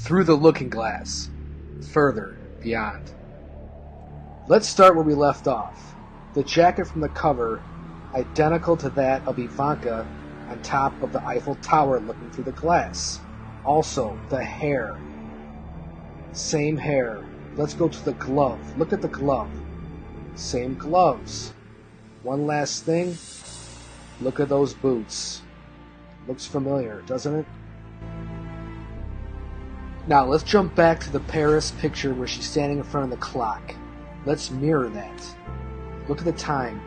Through the looking glass. Further beyond. Let's start where we left off. The jacket from the cover, identical to that of Ivanka on top of the Eiffel Tower looking through the glass. Also, the hair. Same hair. Let's go to the glove. Look at the glove. Same gloves. One last thing. Look at those boots. Looks familiar, doesn't it? Now, let's jump back to the Paris picture where she's standing in front of the clock. Let's mirror that. Look at the time.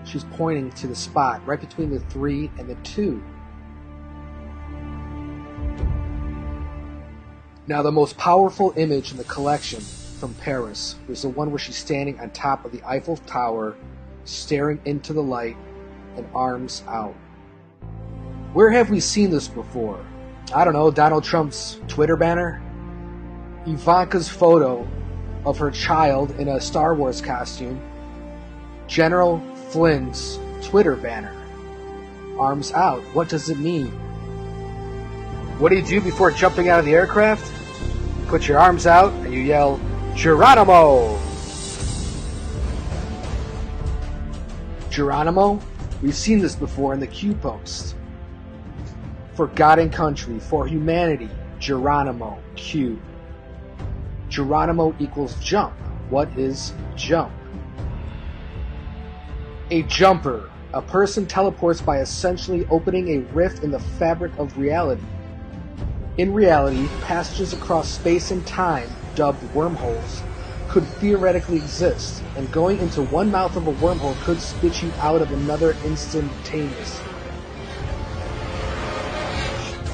She's pointing to the spot right between the 3 and the 2. Now, the most powerful image in the collection from Paris was the one where she's standing on top of the Eiffel Tower, staring into the light and arms out. Where have we seen this before? I don't know, Donald Trump's Twitter banner? Ivanka's photo of her child in a Star Wars costume. General Flynn's Twitter banner. Arms out. What does it mean? What do you do before jumping out of the aircraft? Put your arms out and you yell, Geronimo! Geronimo? We've seen this before in the Q post. For God and country, for humanity, Geronimo, Q. Geronimo equals jump. What is jump? A jumper. A person teleports by essentially opening a rift in the fabric of reality. In reality, passages across space and time, dubbed wormholes, could theoretically exist, and going into one mouth of a wormhole could spit you out of another instantaneously.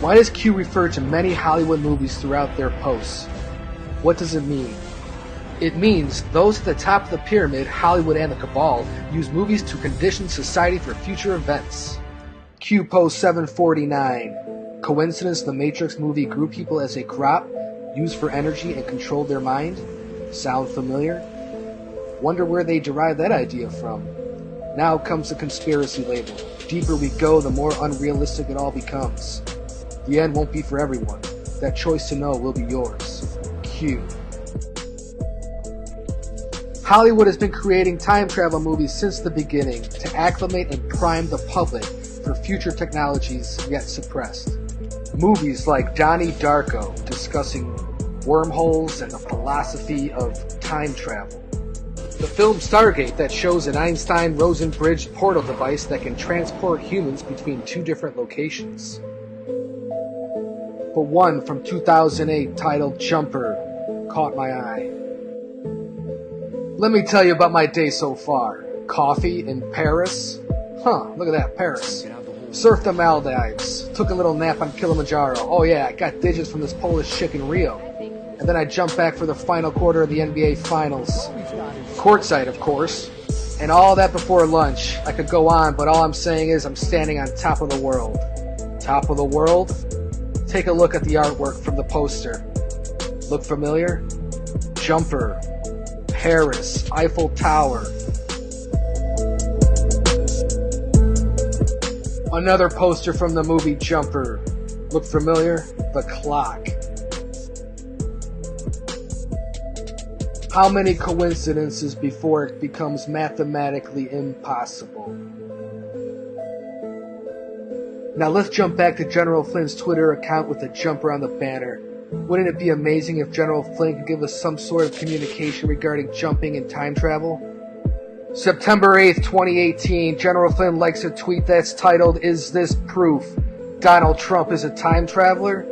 Why does Q refer to many Hollywood movies throughout their posts? What does it mean? It means those at the top of the pyramid, Hollywood and the Cabal, use movies to condition society for future events. Q post 749. Coincidence the Matrix movie grew people as a crop, used for energy and controlled their mind? Sound familiar? Wonder where they derived that idea from. Now comes the conspiracy label. Deeper we go, the more unrealistic it all becomes. The end won't be for everyone. That choice to know will be yours. Q. Hollywood has been creating time travel movies since the beginning to acclimate and prime the public for future technologies yet suppressed. Movies like Donnie Darko discussing wormholes and the philosophy of time travel. The film Stargate that shows an Einstein-Rosen bridge portal device that can transport humans between two different locations. But one from 2008 titled Jumper caught my eye. Let me tell you about my day so far. Coffee in Paris. Look at that, Paris. Surfed the Maldives. Took a little nap on Kilimanjaro. Oh yeah, I got digits from this Polish chick in Rio. And then I jumped back for the final quarter of the NBA Finals. Courtside, of course. And all that before lunch. I could go on, but all I'm saying is I'm standing on top of the world. Top of the world? Take a look at the artwork from the poster. Look familiar? Jumper. Paris. Eiffel Tower. Another poster from the movie Jumper. Look familiar? The clock. How many coincidences before it becomes mathematically impossible? Now let's jump back to General Flynn's Twitter account with the jumper on the banner. Wouldn't it be amazing if General Flynn could give us some sort of communication regarding jumping and time travel? September 8th, 2018, General Flynn likes a tweet that's titled, "Is this proof Donald Trump is a time traveler?"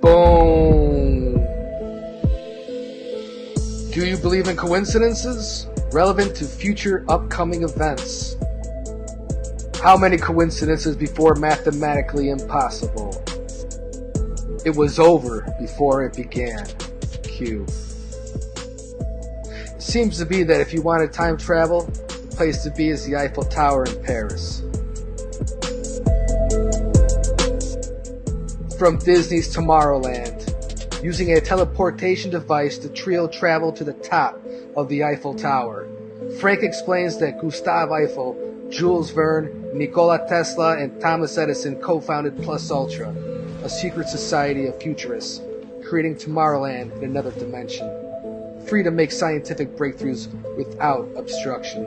Boom! Do you believe in coincidences? Relevant to future upcoming events. How many coincidences before mathematically impossible? It was over before it began. Q. It seems to be that if you want to time travel, the place to be is the Eiffel Tower in Paris. From Disney's Tomorrowland. Using a teleportation device, the trio travel to the top of the Eiffel Tower. Frank explains that Gustave Eiffel, Jules Verne, Nikola Tesla, and Thomas Edison co-founded Plus Ultra, a secret society of futurists creating Tomorrowland in another dimension. Free to make scientific breakthroughs without obstruction.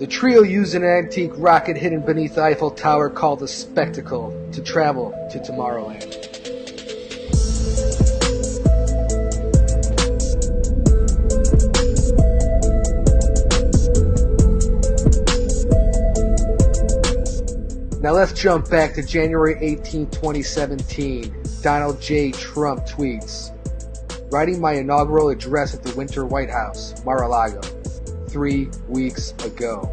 The trio used an antique rocket hidden beneath the Eiffel Tower called the Spectacle to travel to Tomorrowland. Now let's jump back to January 18, 2017. Donald J. Trump tweets, "Writing my inaugural address at the Winter White House, Mar-a-Lago, 3 weeks ago.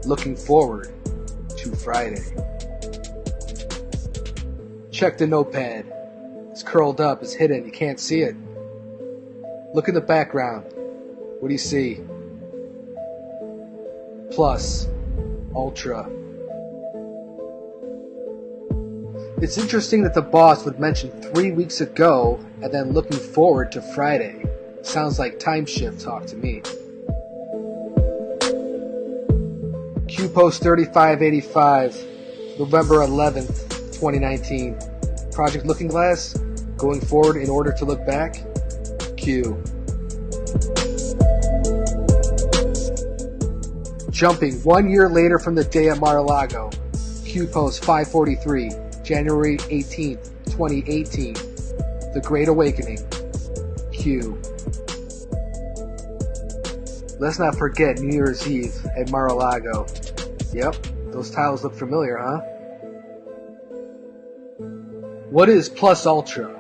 Looking forward to Friday." Check the notepad. It's curled up, it's hidden, you can't see it. Look in the background. What do you see? Plus, Ultra. It's interesting that the boss would mention 3 weeks ago and then looking forward to Friday. Sounds like time shift talk to me. Q Post 3585, November 11th, 2019. Project Looking Glass, going forward in order to look back. Q. Jumping 1 year later from the day at Mar-a-Lago. Q Post 543. January 18th, 2018. The Great Awakening. Q. Let's not forget New Year's Eve at Mar-a-Lago. Yep, those tiles look familiar, huh? What is plus ultra?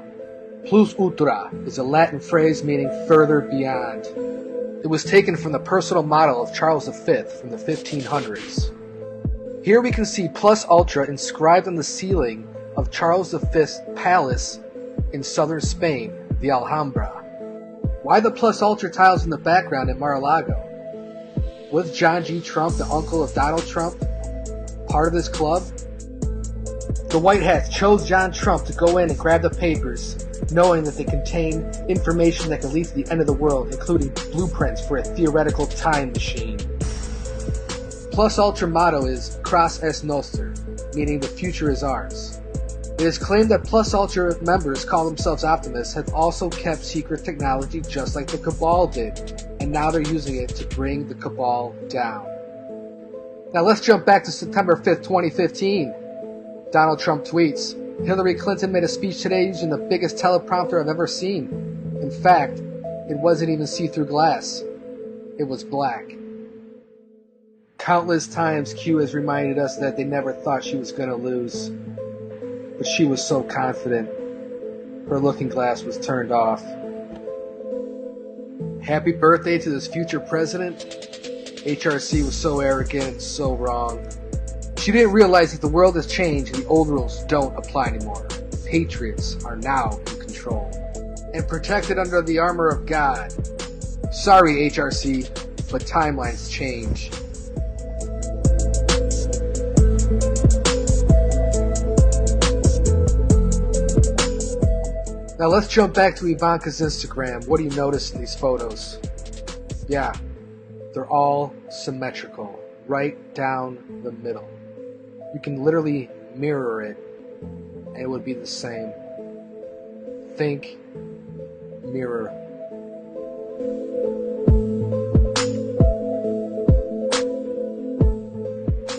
Plus ultra is a Latin phrase meaning further beyond. It was taken from the personal model of Charles V from the 1500s. Here we can see plus ultra inscribed on the ceiling of Charles V's palace in southern Spain, the Alhambra. Why the plus ultra tiles in the background at Mar-a-Lago? Was John G. Trump, the uncle of Donald Trump, part of this club? The White Hats chose John Trump to go in and grab the papers, knowing that they contain information that could lead to the end of the world, including blueprints for a theoretical time machine. Plus Ultra motto is Cras est Noster, meaning the future is ours. It is claimed that Plus Ultra members call themselves optimists have also kept secret technology just like the Cabal did, and now they're using it to bring the Cabal down. Now let's jump back to September 5th, 2015. Donald Trump tweets, "Hillary Clinton made a speech today using the biggest teleprompter I've ever seen. In fact, it wasn't even see-through glass. It was black." Countless times Q has reminded us that they never thought she was going to lose. But she was so confident. Her looking glass was turned off. Happy birthday to this future president. HRC was so arrogant and so wrong. She didn't realize that the world has changed and the old rules don't apply anymore. Patriots are now in control and protected under the armor of God. Sorry, HRC, but timelines change. Now let's jump back to Ivanka's Instagram. What do you notice in these photos? Yeah, they're all symmetrical, right down the middle. You can literally mirror it, and it would be the same. Think, mirror.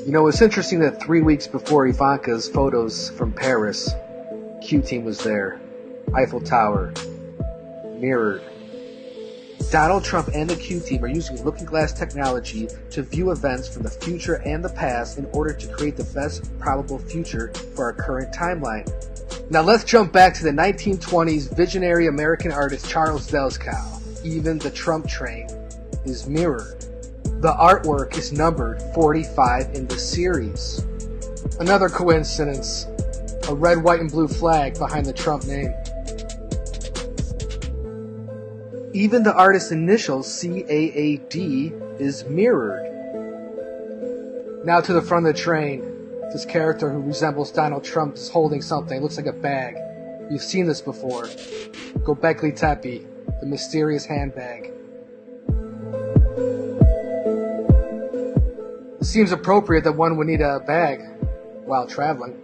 You know, it's interesting that 3 weeks before Ivanka's photos from Paris, Q-Team was there. Eiffel Tower, mirrored. Donald Trump and the Q-Team are using looking glass technology to view events from the future and the past in order to create the best probable future for our current timeline. Now let's jump back to the 1920s visionary American artist Charles Delskow. Even the Trump train is mirrored. The artwork is numbered 45 in the series. Another coincidence, a red, white, and blue flag behind the Trump name. Even the artist's initials, CAAD, is mirrored. Now to the front of the train. This character who resembles Donald Trump is holding something. It looks like a bag. You've seen this before. Gobekli Tepe, the mysterious handbag. It seems appropriate that one would need a bag while traveling.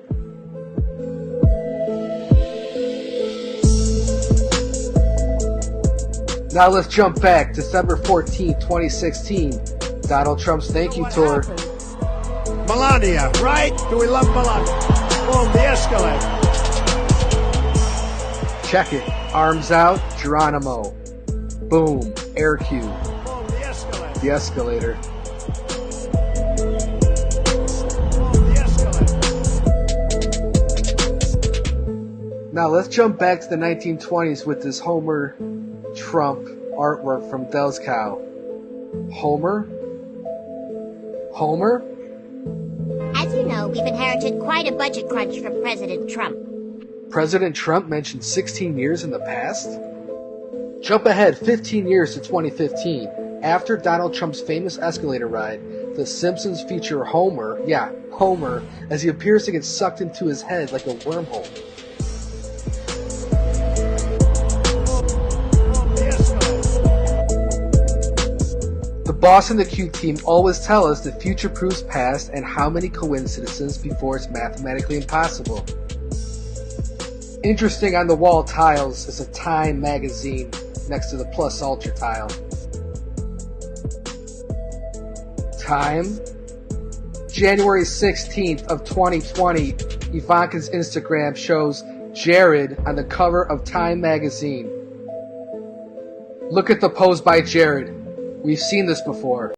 Now let's jump back, December 14th, 2016. Donald Trump's thank you tour. Melania, right? Do we love Melania? Boom, the escalator. Check it. Arms out, Geronimo. Boom, air cue. Boom, the escalator. The escalator. Boom, the escalator. Now let's jump back to the 1920s with this Homer Trump artwork from Del's Cow. Homer? Homer? As you know, we've inherited quite a budget crunch from President Trump. President Trump mentioned 16 years in the past? Jump ahead 15 years to 2015. After Donald Trump's famous escalator ride, The Simpsons feature Homer, Homer, as he appears to get sucked into his head like a wormhole. The boss and the Q team always tell us the future proves past and how many coincidences before it's mathematically impossible. Interesting on the wall tiles is a Time magazine next to the Plus Ultra tile. Time? January 16th of 2020, Ivanka's Instagram shows Jared on the cover of Time magazine. Look at the pose by Jared. We've seen this before.